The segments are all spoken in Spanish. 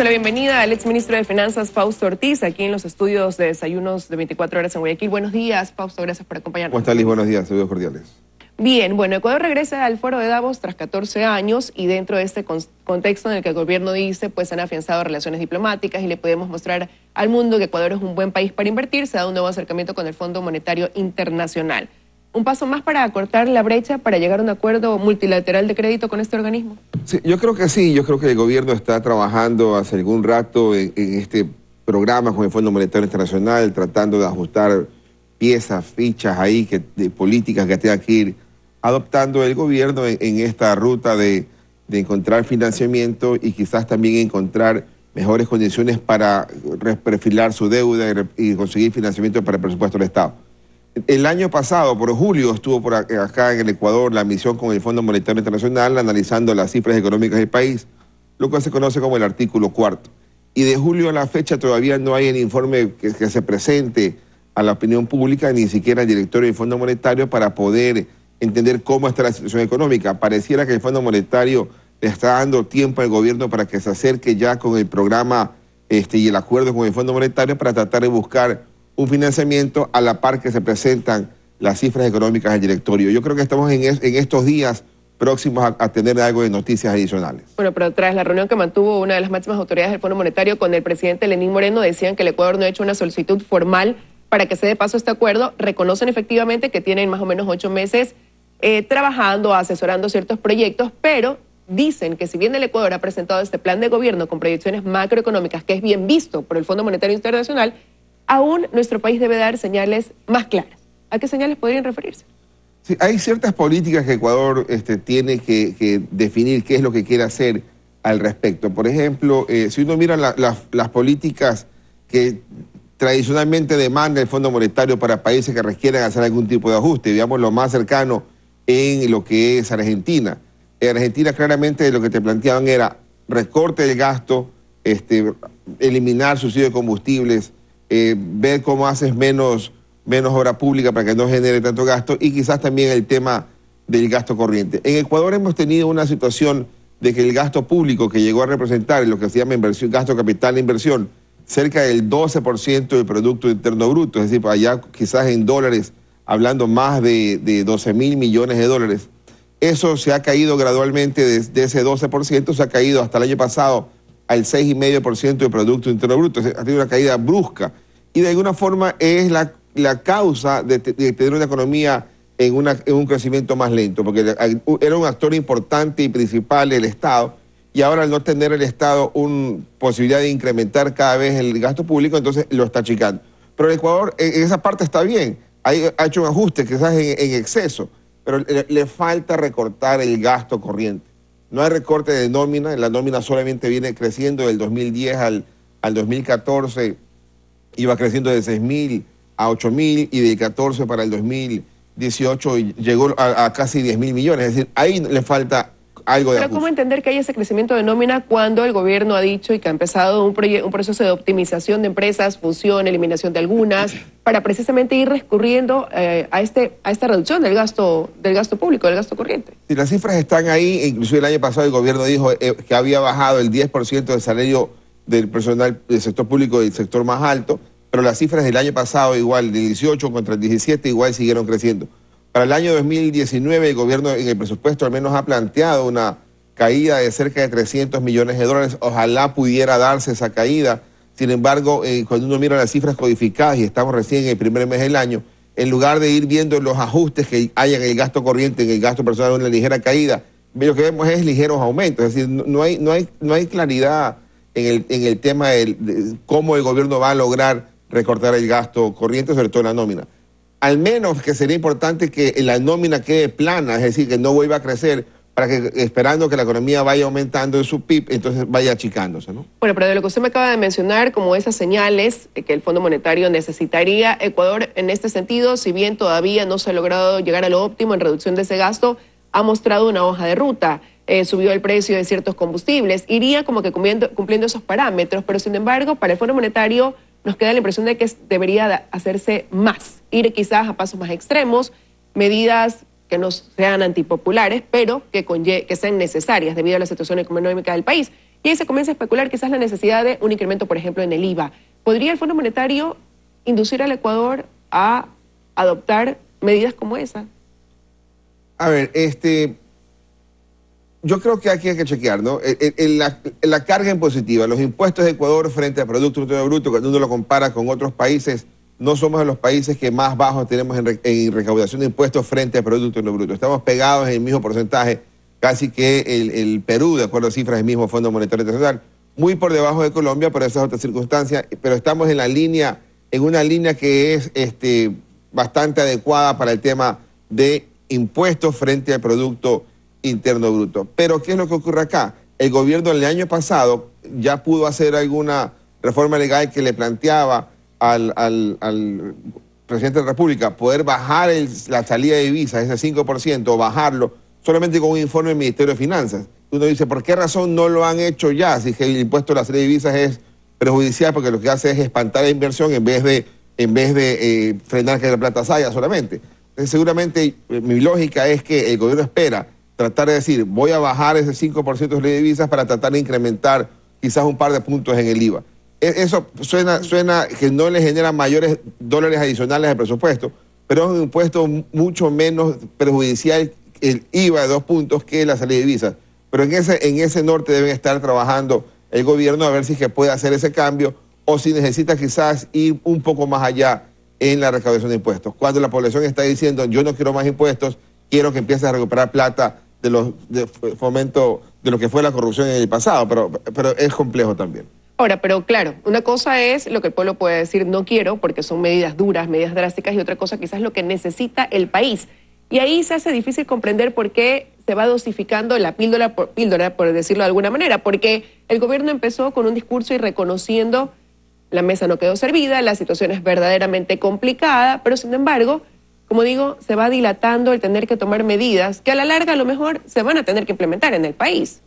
la bienvenida al exministro de Finanzas, Fausto Ortiz, aquí en los estudios de Desayunos de 24 horas en Guayaquil. Buenos días, Fausto, gracias por acompañarnos. ¿Cómo está, Liz? Buenos días, saludos cordiales. Bien, bueno, Ecuador regresa al foro de Davos tras 14 años y dentro de este contexto en el que el gobierno dice, pues han afianzado relaciones diplomáticas y le podemos mostrar al mundo que Ecuador es un buen país para invertir, se da un nuevo acercamiento con el Fondo Monetario Internacional. ¿Un paso más para acortar la brecha para llegar a un acuerdo multilateral de crédito con este organismo? Sí, yo creo que sí, yo creo que el gobierno está trabajando hace algún rato en este programa con el Fondo Monetario Internacional, tratando de ajustar piezas, fichas ahí, de políticas que tenga que ir adoptando el gobierno en esta ruta de encontrar financiamiento y quizás también encontrar mejores condiciones para perfilar su deuda y conseguir financiamiento para el presupuesto del Estado. El año pasado, por julio, estuvo por acá en el Ecuador la misión con el Fondo Monetario Internacional analizando las cifras económicas del país, lo que se conoce como el artículo 4. Y de julio a la fecha todavía no hay el informe que se presente a la opinión pública, ni siquiera al directorio del Fondo Monetario para poder entender cómo está la situación económica. Pareciera que el Fondo Monetario le está dando tiempo al gobierno para que se acerque ya con el programa y el acuerdo con el Fondo Monetario para tratar de buscar un financiamiento a la par que se presentan las cifras económicas del directorio. Yo creo que estamos en estos días próximos a tener algo de noticias adicionales. Bueno, pero tras la reunión que mantuvo una de las máximas autoridades del Fondo Monetario con el presidente Lenín Moreno, decían que el Ecuador no ha hecho una solicitud formal para que se dé paso a este acuerdo. Reconocen efectivamente que tienen más o menos 8 meses trabajando, asesorando ciertos proyectos, pero dicen que si bien el Ecuador ha presentado este plan de gobierno con proyecciones macroeconómicas, que es bien visto por el Fondo Monetario Internacional, aún nuestro país debe dar señales más claras. ¿A qué señales podrían referirse? Sí, hay ciertas políticas que Ecuador tiene que definir qué es lo que quiere hacer al respecto. Por ejemplo, si uno mira las políticas que tradicionalmente demanda el Fondo Monetario para países que requieren hacer algún tipo de ajuste, digamos lo más cercano en lo que es Argentina. En Argentina claramente lo que te planteaban era recorte del gasto, eliminar subsidio de combustibles, ver cómo haces menos obra pública para que no genere tanto gasto y quizás también el tema del gasto corriente. En Ecuador hemos tenido una situación de que el gasto público que llegó a representar lo que se llama inversión, gasto capital de inversión, cerca del 12% del Producto Interno Bruto, es decir, allá quizás en dólares, hablando más de 12.000 millones de dólares. Eso se ha caído gradualmente de ese 12%, se ha caído hasta el año pasado al 6,5% del Producto Interno Bruto. Ha tenido una caída brusca y de alguna forma es la causa de tener una economía en un crecimiento más lento, porque era un actor importante y principal el Estado y ahora al no tener el Estado una posibilidad de incrementar cada vez el gasto público, entonces lo está achicando. Pero el Ecuador en esa parte está bien, ha hecho un ajuste quizás en exceso, pero le falta recortar el gasto corriente. No hay recorte de nómina, la nómina solamente viene creciendo del 2010 al 2014, iba creciendo de 6.000 a 8.000 y de 14 para el 2018 llegó a casi 10.000 millones, es decir, ahí le falta algo de ajuste. Pero ¿cómo entender que hay ese crecimiento de nómina cuando el gobierno ha dicho y que ha empezado un proceso de optimización de empresas, fusión, eliminación de algunas, para precisamente ir recurriendo a esta reducción del gasto público, del gasto corriente? Sí, las cifras están ahí, inclusive el año pasado el gobierno dijo que había bajado el 10% del salario del personal del sector público del sector más alto, pero las cifras del año pasado igual, del 18 contra el 17, igual siguieron creciendo. Para el año 2019 el gobierno en el presupuesto al menos ha planteado una caída de cerca de 300 millones de dólares. Ojalá pudiera darse esa caída. Sin embargo, cuando uno mira las cifras codificadas y estamos recién en el primer mes del año, en lugar de ir viendo los ajustes que hay en el gasto corriente, en el gasto personal, una ligera caída, lo que vemos es ligeros aumentos. Es decir, no hay claridad en el tema de cómo el gobierno va a lograr recortar el gasto corriente, sobre todo la nómina. Al menos que sería importante que la nómina quede plana, es decir, que no vuelva a crecer, para que esperando que la economía vaya aumentando en su PIB, entonces vaya achicándose, ¿no? Bueno, pero de lo que usted me acaba de mencionar, como esas señales que el Fondo Monetario necesitaría, Ecuador en este sentido, si bien todavía no se ha logrado llegar a lo óptimo en reducción de ese gasto, ha mostrado una hoja de ruta. Subió el precio de ciertos combustibles, iría como que cumpliendo esos parámetros, pero sin embargo, para el Fondo Monetario nos queda la impresión de que debería hacerse más, ir quizás a pasos más extremos, medidas que no sean antipopulares, pero que sean necesarias debido a la situación económica del país. Y ahí se comienza a especular quizás la necesidad de un incremento, por ejemplo, en el IVA. ¿Podría el Fondo Monetario inducir al Ecuador a adoptar medidas como esa? A ver, yo creo que aquí hay que chequear, ¿no? La carga impositiva, los impuestos de Ecuador frente al Producto Interno Bruto, cuando uno lo compara con otros países, no somos de los países que más bajos tenemos en recaudación de impuestos frente al Producto Interno Bruto. Estamos pegados en el mismo porcentaje, casi que el Perú, de acuerdo a cifras del mismo Fondo Monetario Internacional, muy por debajo de Colombia, pero esa es otra circunstancia, pero estamos en una línea que es bastante adecuada para el tema de impuestos frente al Producto Interno Bruto. Pero ¿qué es lo que ocurre acá? El gobierno el año pasado ya pudo hacer alguna reforma legal que le planteaba al presidente de la República poder bajar la salida de divisas, ese 5%, o bajarlo solamente con un informe del Ministerio de Finanzas. Uno dice, ¿por qué razón no lo han hecho ya? Si el impuesto a la salida de divisas es perjudicial porque lo que hace es espantar la inversión en vez de frenar que la plata salga solamente. Entonces, seguramente mi lógica es que el gobierno espera tratar de decir, voy a bajar ese 5% de las divisas para tratar de incrementar quizás un par de puntos en el IVA. Eso suena que no le genera mayores dólares adicionales al presupuesto, pero es un impuesto mucho menos perjudicial el IVA de 2 puntos que la salida de divisas. Pero en ese norte deben estar trabajando el gobierno a ver si es que puede hacer ese cambio o si necesita quizás ir un poco más allá en la recaudación de impuestos. Cuando la población está diciendo, yo no quiero más impuestos, quiero que empiece a recuperar plata de fomento de lo que fue la corrupción en el pasado, pero es complejo también. Ahora, pero claro, una cosa es lo que el pueblo puede decir no quiero, porque son medidas duras, medidas drásticas, y otra cosa quizás lo que necesita el país. Y ahí se hace difícil comprender por qué se va dosificando la píldora, por decirlo de alguna manera, porque el gobierno empezó con un discurso y reconociendo la mesa no quedó servida, la situación es verdaderamente complicada, pero sin embargo, como digo, se va dilatando el tener que tomar medidas que a la larga a lo mejor se van a tener que implementar en el país.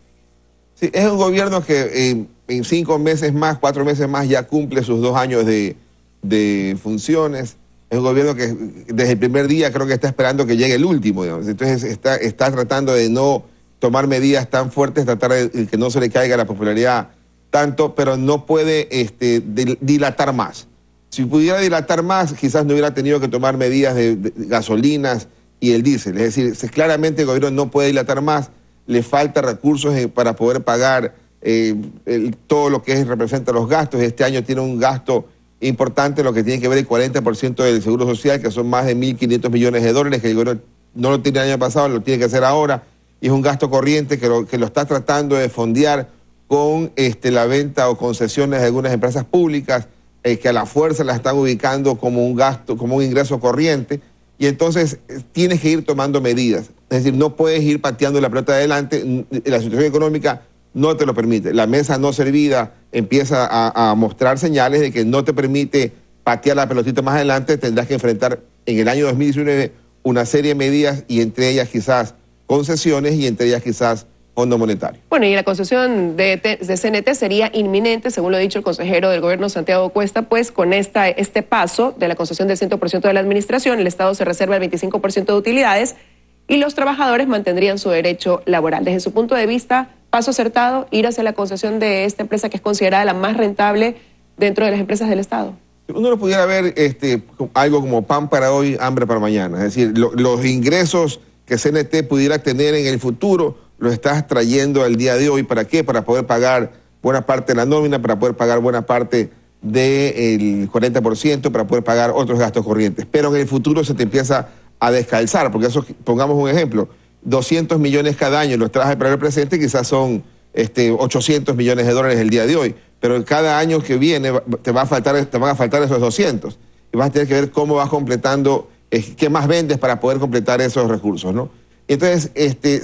Sí, es un gobierno que en 5 meses más, 4 meses más ya cumple sus 2 años de funciones. Es un gobierno que desde el primer día creo que está esperando que llegue el último, digamos. Entonces está tratando de no tomar medidas tan fuertes, tratar de que no se le caiga la popularidad tanto, pero no puede dilatar más. Si pudiera dilatar más, quizás no hubiera tenido que tomar medidas de gasolinas y el diésel. Es decir, claramente el gobierno no puede dilatar más, le falta recursos para poder pagar todo lo que representa los gastos. Este año tiene un gasto importante, lo que tiene que ver el 40% del Seguro Social, que son más de 1.500 millones de dólares, que el gobierno no lo tiene el año pasado, lo tiene que hacer ahora, y es un gasto corriente que lo está tratando de fondear con la venta o concesiones de algunas empresas públicas, que a la fuerza la están ubicando como un gasto, como un ingreso corriente, y entonces tienes que ir tomando medidas. Es decir, no puedes ir pateando la pelota adelante, la situación económica no te lo permite. La mesa no servida empieza a mostrar señales de que no te permite patear la pelotita más adelante, tendrás que enfrentar en el año 2019 una serie de medidas y entre ellas quizás concesiones y entre ellas quizás Fondo Monetario. Bueno, y la concesión de CNT sería inminente, según lo ha dicho el consejero del gobierno Santiago Cuesta, pues con este paso de la concesión del 100% de la administración, el Estado se reserva el 25% de utilidades y los trabajadores mantendrían su derecho laboral. Desde su punto de vista, paso acertado, ir hacia la concesión de esta empresa que es considerada la más rentable dentro de las empresas del Estado. Uno lo pudiera ver algo como pan para hoy, hambre para mañana. Es decir, los ingresos que CNT pudiera tener en el futuro lo estás trayendo al día de hoy. ¿Para qué? Para poder pagar buena parte de la nómina, para poder pagar buena parte del 40%, para poder pagar otros gastos corrientes. Pero en el futuro se te empieza a descalzar, porque eso, pongamos un ejemplo, 200 millones cada año los trajes para el presente, quizás son 800 millones de dólares el día de hoy, pero cada año que viene te van a faltar esos 200 y vas a tener que ver cómo vas completando, qué más vendes para poder completar esos recursos, ¿no? Entonces,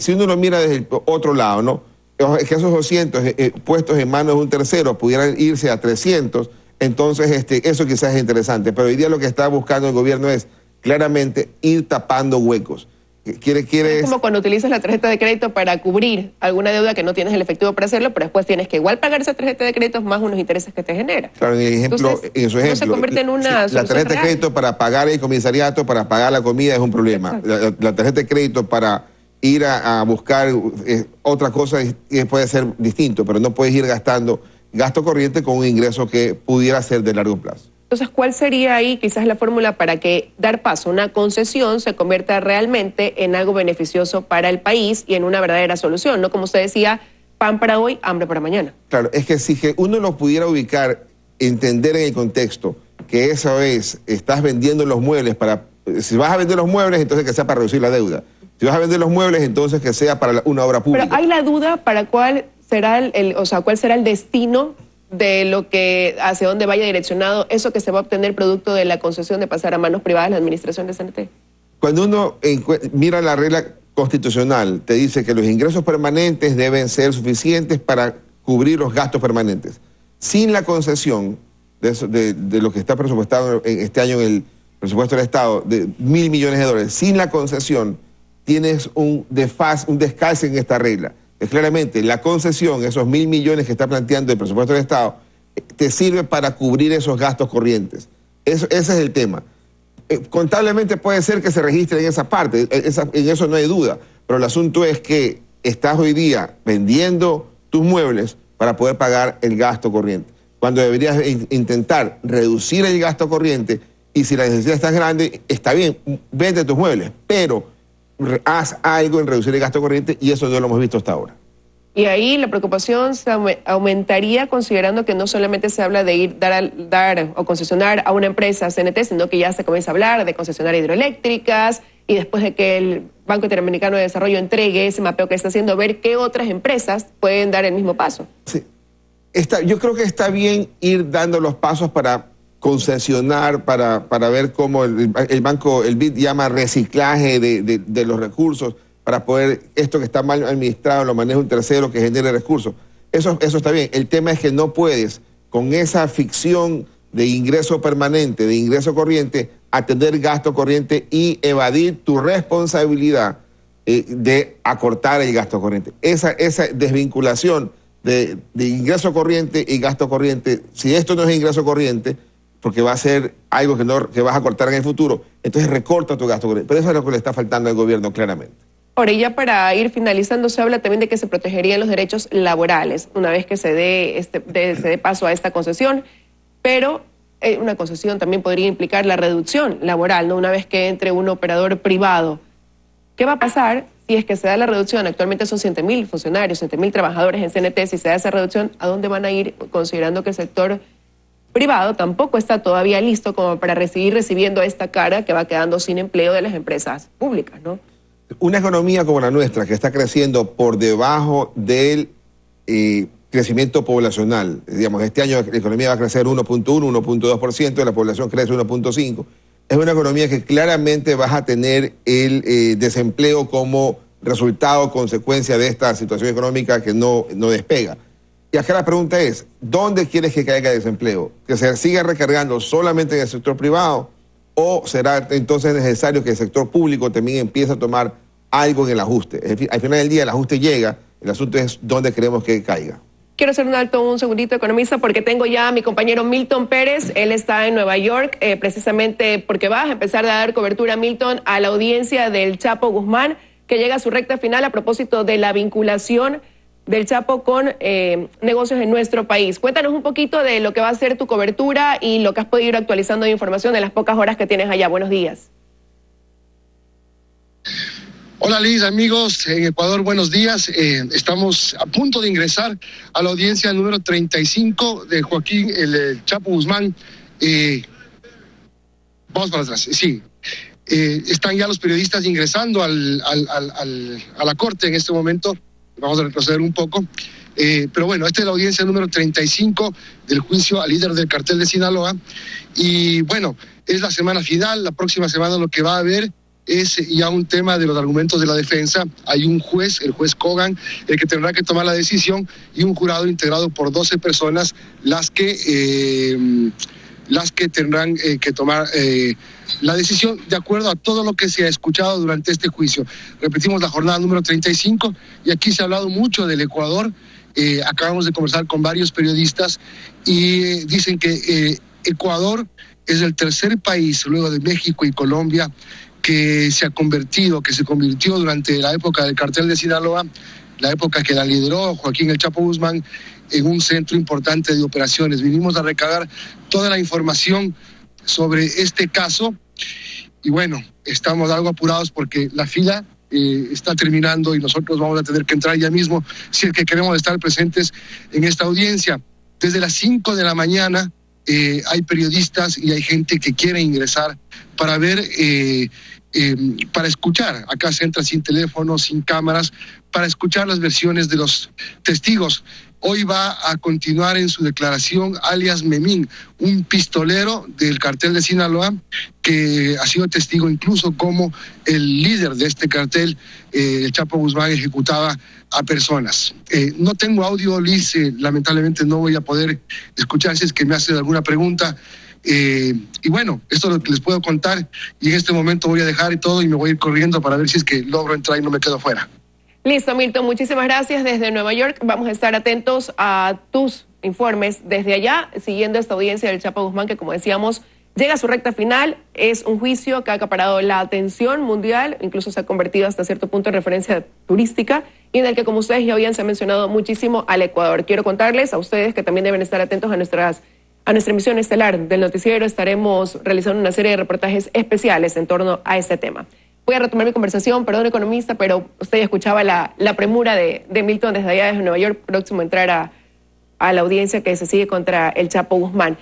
si uno lo mira desde el otro lado, ¿no? Que esos 200 puestos en manos de un tercero pudieran irse a 300, entonces eso quizás es interesante, pero hoy día lo que está buscando el gobierno es claramente ir tapando huecos. Es como cuando utilizas la tarjeta de crédito para cubrir alguna deuda que no tienes el efectivo para hacerlo, pero después tienes que igual pagar esa tarjeta de crédito más unos intereses que te genera. Claro, en su ejemplo, se convierte en una la tarjeta de crédito para pagar el comisariato, para pagar la comida es un problema. La tarjeta de crédito para ir a buscar otra cosa puede ser distinto, pero no puedes ir gastando gasto corriente con un ingreso que pudiera ser de largo plazo. Entonces, ¿cuál sería ahí quizás la fórmula para que dar paso a una concesión se convierta realmente en algo beneficioso para el país y en una verdadera solución? No como usted decía, pan para hoy, hambre para mañana. Claro, es que si que uno lo pudiera ubicar, entender en el contexto que eso es, estás vendiendo los muebles para, si vas a vender los muebles, entonces que sea para reducir la deuda. Si vas a vender los muebles, entonces que sea para una obra pública. Pero hay la duda para cuál será cuál será el destino de lo que, hacia dónde vaya direccionado eso que se va a obtener producto de la concesión de pasar a manos privadas la administración de CNT. Cuando uno mira la regla constitucional, te dice que los ingresos permanentes deben ser suficientes para cubrir los gastos permanentes. Sin la concesión de lo que está presupuestado este año en el presupuesto del Estado, de $1.000 millones, sin la concesión tienes un descalce en esta regla. Claramente, la concesión, esos $1.000 millones que está planteando el presupuesto del Estado, te sirve para cubrir esos gastos corrientes. Ese es el tema. Contablemente puede ser que se registre en esa parte, en eso no hay duda, pero el asunto es que estás hoy día vendiendo tus muebles para poder pagar el gasto corriente, cuando deberías intentar reducir el gasto corriente, y si la necesidad es tan grande, está bien, vende tus muebles, pero haz algo en reducir el gasto corriente, y eso no lo hemos visto hasta ahora. Y ahí la preocupación se aumentaría considerando que no solamente se habla de ir dar o concesionar a una empresa CNT, sino que ya se comienza a hablar de concesionar hidroeléctricas, y después de que el Banco Interamericano de Desarrollo entregue ese mapeo que está haciendo, ver qué otras empresas pueden dar el mismo paso. Sí. Yo creo que está bien ir dando los pasos para concesionar, para ver cómo el BID llama reciclaje de los recursos, para poder, esto que está mal administrado lo maneja un tercero que genere recursos. Eso está bien. El tema es que no puedes, con esa ficción de ingreso permanente, de ingreso corriente, atender gasto corriente y evadir tu responsabilidad de acortar el gasto corriente. Esa desvinculación de ingreso corriente y gasto corriente, si esto no es ingreso corriente, porque va a ser algo que vas a cortar en el futuro, entonces recorta tu gasto corriente. Pero eso es lo que le está faltando al gobierno claramente. Ahora, ya para ir finalizando, se habla también de que se protegerían los derechos laborales una vez que se dé paso a esta concesión, pero una concesión también podría implicar la reducción laboral, ¿no? Una vez que entre un operador privado. ¿Qué va a pasar si es que se da la reducción? Actualmente son 100.000 funcionarios, 100.000 trabajadores en CNT. Si se da esa reducción, ¿a dónde van a ir? Considerando que el sector privado tampoco está todavía listo como para seguir recibiendo esta cara que va quedando sin empleo de las empresas públicas, ¿no? Una economía como la nuestra, que está creciendo por debajo del crecimiento poblacional, digamos, este año la economía va a crecer 1.1, 1.2%, la población crece 1.5%, es una economía que claramente vas a tener el desempleo como resultado, consecuencia de esta situación económica que no despega. Y acá la pregunta es, ¿dónde quieres que caiga el desempleo? ¿Que se siga recargando solamente en el sector privado? ¿O será entonces necesario que el sector público también empiece a tomar algo en el ajuste? Es decir, al final del día el ajuste llega, el asunto es dónde queremos que caiga. Quiero hacer un alto un segundito, economista, porque tengo ya a mi compañero Milton Pérez. Él está en Nueva York, precisamente porque vas a empezar a dar cobertura, Milton, a la audiencia del Chapo Guzmán, que llega a su recta final a propósito de la vinculación del Chapo con negocios en nuestro país. Cuéntanos un poquito de lo que va a ser tu cobertura y lo que has podido ir actualizando de información en las pocas horas que tienes allá. Buenos días. Hola Liz, amigos en Ecuador, buenos días. Estamos a punto de ingresar a la audiencia número 35 de Joaquín el Chapo Guzmán. Vamos para atrás, sí. Están ya los periodistas ingresando a la corte en este momento. Vamos a retroceder un poco. Pero bueno, esta es la audiencia número 35 del juicio al líder del cartel de Sinaloa. Y bueno, es la semana final. La próxima semana lo que va a haber es ya un tema de los argumentos de la defensa. Hay un juez, el juez Kogan, el que tendrá que tomar la decisión, y un jurado integrado por 12 personas las que tendrán que tomar la decisión de acuerdo a todo lo que se ha escuchado durante este juicio. Repetimos la jornada número 35 y aquí se ha hablado mucho del Ecuador. Acabamos de conversar con varios periodistas y dicen que Ecuador es el tercer país, luego de México y Colombia, que se convirtió durante la época del cartel de Sinaloa, la época que la lideró Joaquín El Chapo Guzmán, en un centro importante de operaciones. Vinimos a recabar toda la información sobre este caso y bueno, estamos algo apurados porque la fila está terminando y nosotros vamos a tener que entrar ya mismo si es que queremos estar presentes en esta audiencia. Desde las 5 de la mañana hay periodistas y hay gente que quiere ingresar para ver, para escuchar. Acá se entra sin teléfono, sin cámaras, para escuchar las versiones de los testigos. Hoy va a continuar en su declaración alias Memín, un pistolero del cartel de Sinaloa que ha sido testigo incluso como el líder de este cartel, el Chapo Guzmán, ejecutaba a personas. No tengo audio, Liz, lamentablemente no voy a poder escuchar si es que me hacen alguna pregunta. Y bueno, esto es lo que les puedo contar y en este momento voy a dejar todo y me voy a ir corriendo para ver si es que logro entrar y no me quedo fuera. Listo, Milton, muchísimas gracias desde Nueva York. Vamos a estar atentos a tus informes desde allá, siguiendo esta audiencia del Chapo Guzmán, que como decíamos, llega a su recta final. Es un juicio que ha acaparado la atención mundial, incluso se ha convertido hasta cierto punto en referencia turística, y en el que, como ustedes ya habían, se ha mencionado muchísimo al Ecuador. Quiero contarles a ustedes que también deben estar atentos a nuestra emisión estelar del noticiero. Estaremos realizando una serie de reportajes especiales en torno a este tema. Voy a retomar mi conversación, perdón, economista, pero usted ya escuchaba la premura de Milton desde allá, desde Nueva York, próximo a entrar a la audiencia que se sigue contra el Chapo Guzmán.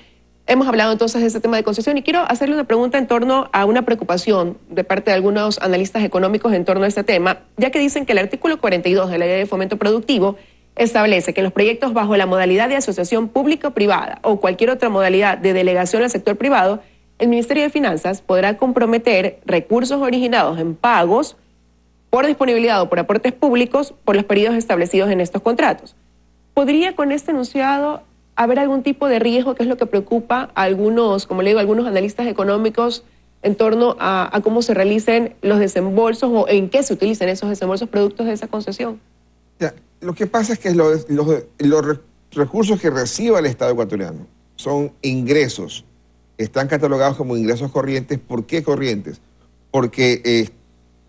Hemos hablado entonces de este tema de concesión y quiero hacerle una pregunta en torno a una preocupación de parte de algunos analistas económicos en torno a este tema, ya que dicen que el artículo 42 de la Ley de Fomento Productivo establece que en los proyectos bajo la modalidad de asociación público-privada o cualquier otra modalidad de delegación al sector privado, el Ministerio de Finanzas podrá comprometer recursos originados en pagos por disponibilidad o por aportes públicos por los periodos establecidos en estos contratos. ¿Podría con este enunciado haber algún tipo de riesgo, que es lo que preocupa a algunos, como le digo, algunos analistas económicos en torno a cómo se realicen los desembolsos o en qué se utilicen esos desembolsos productos de esa concesión? Ya, lo que pasa es que los recursos que reciba el Estado ecuatoriano son ingresos. Están catalogados como ingresos corrientes. ¿Por qué corrientes? Porque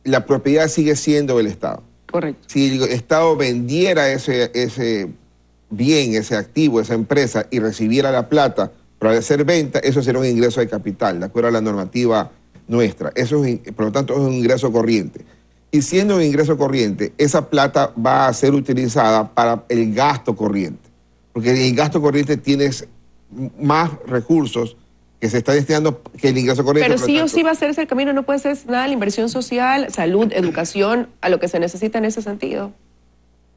la propiedad sigue siendo del Estado. Correcto. Si el Estado vendiera ese bien, ese activo, esa empresa y recibiera la plata para hacer venta, eso sería un ingreso de capital, de acuerdo a la normativa nuestra. Eso es, por lo tanto, es un ingreso corriente. Y siendo un ingreso corriente, esa plata va a ser utilizada para el gasto corriente. Porque el gasto corriente tiene más recursos que se está destinando que el ingreso corriente. Pero sí o sí va a ser ese el camino, no puede ser nada la inversión social, salud, educación, a lo que se necesita en ese sentido.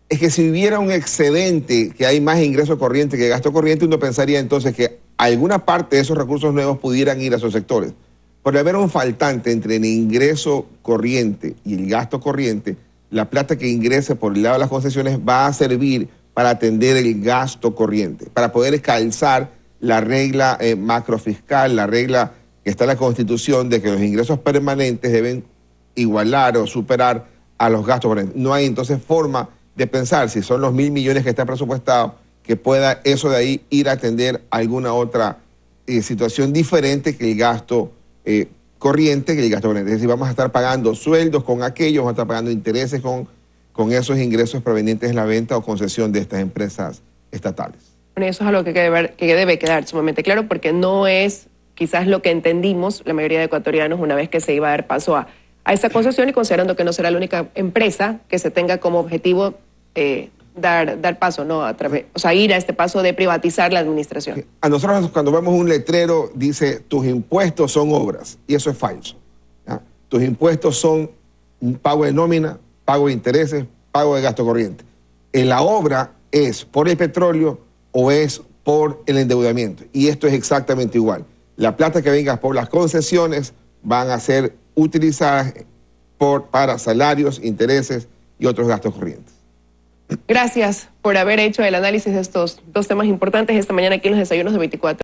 Es que si hubiera un excedente, que hay más ingreso corriente que gasto corriente, uno pensaría entonces que alguna parte de esos recursos nuevos pudieran ir a esos sectores. Por haber un faltante entre el ingreso corriente y el gasto corriente, la plata que ingrese por el lado de las concesiones va a servir para atender el gasto corriente, para poder calzar la regla macrofiscal, la regla que está en la Constitución de que los ingresos permanentes deben igualar o superar a los gastos corrientes. No hay entonces forma de pensar, si son los 1.000 millones que está presupuestado, que pueda eso de ahí ir a atender alguna otra situación diferente que el gasto corriente, que el gasto corriente. Es decir, vamos a estar pagando sueldos con aquellos, vamos a estar pagando intereses con esos ingresos provenientes de la venta o concesión de estas empresas estatales. Bueno, eso es algo que debe quedar sumamente claro, porque no es quizás lo que entendimos la mayoría de ecuatorianos una vez que se iba a dar paso a esa concesión, y considerando que no será la única empresa que se tenga como objetivo dar paso, ¿no? Ir a este paso de privatizar la administración. A nosotros, cuando vemos un letrero, dice tus impuestos son obras, y eso es falso. ¿Ya? Tus impuestos son un pago de nómina, pago de intereses, pago de gasto corriente. La obra es por el petróleo o es por el endeudamiento. Y esto es exactamente igual. La plata que venga por las concesiones van a ser utilizadas para salarios, intereses y otros gastos corrientes. Gracias por haber hecho el análisis de estos dos temas importantes esta mañana aquí en los Desayunos de 24.